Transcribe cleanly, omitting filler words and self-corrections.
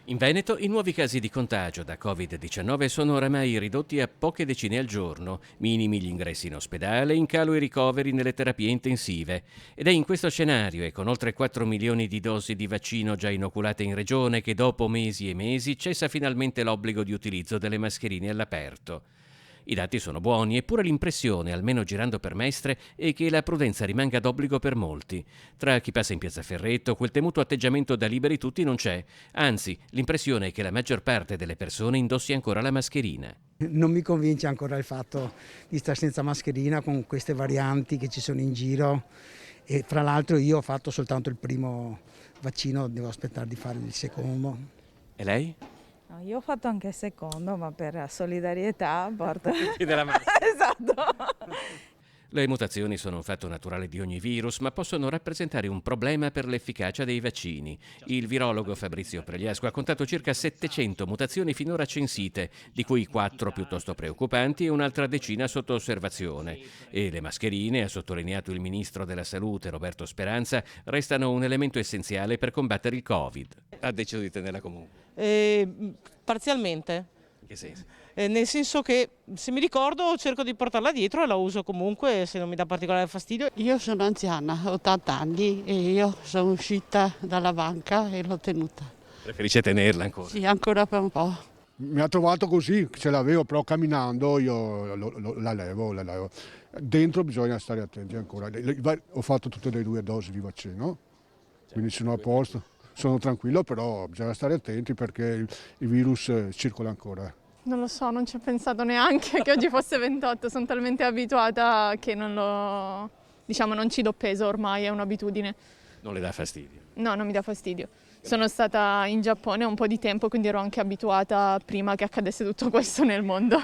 In Veneto i nuovi casi di contagio da Covid-19 sono oramai ridotti a poche decine al giorno, minimi gli ingressi in ospedale, in calo i ricoveri nelle terapie intensive. Ed è in questo scenario e con oltre 4 milioni di dosi di vaccino già inoculate in regione che dopo mesi e mesi cessa finalmente l'obbligo di utilizzo delle mascherine all'aperto. I dati sono buoni, eppure l'impressione, almeno girando per Mestre, è che la prudenza rimanga d'obbligo per molti. Tra chi passa in piazza Ferretto, quel temuto atteggiamento da liberi tutti non c'è. Anzi, l'impressione è che la maggior parte delle persone indossi ancora la mascherina. Non mi convince ancora il fatto di stare senza mascherina con queste varianti che ci sono in giro e fra l'altro io ho fatto soltanto il primo vaccino, devo aspettare di fare il secondo. E lei? No, io ho fatto anche il secondo, ma per solidarietà porto... Chiede la mano. Esatto. Le mutazioni sono un fatto naturale di ogni virus, ma possono rappresentare un problema per l'efficacia dei vaccini. Il virologo Fabrizio Pregliasco ha contato circa 700 mutazioni finora censite, di cui 4 piuttosto preoccupanti e un'altra decina sotto osservazione. E le mascherine, ha sottolineato il ministro della Salute Roberto Speranza, restano un elemento essenziale per combattere il Covid. Ha deciso di tenerla comunque? Parzialmente. In che senso? Nel senso che se mi ricordo cerco di portarla dietro e la uso comunque se non mi dà particolare fastidio. Io sono anziana, ho 80 anni e io sono uscita dalla banca e l'ho tenuta. Preferisce tenerla ancora? Sì, ancora per un po'. Mi ha trovato così, ce l'avevo, però camminando io la levo. Dentro bisogna stare attenti ancora. Ho fatto tutte le 2 dosi di vaccino, quindi sono a posto, sono tranquillo, però bisogna stare attenti perché il virus circola ancora. Non lo so, non ci ho pensato neanche che oggi fosse 28, sono talmente abituata che non ci do peso ormai, è un'abitudine. Non le dà fastidio? No, non mi dà fastidio. Sono stata in Giappone un po' di tempo, quindi ero anche abituata prima che accadesse tutto questo nel mondo.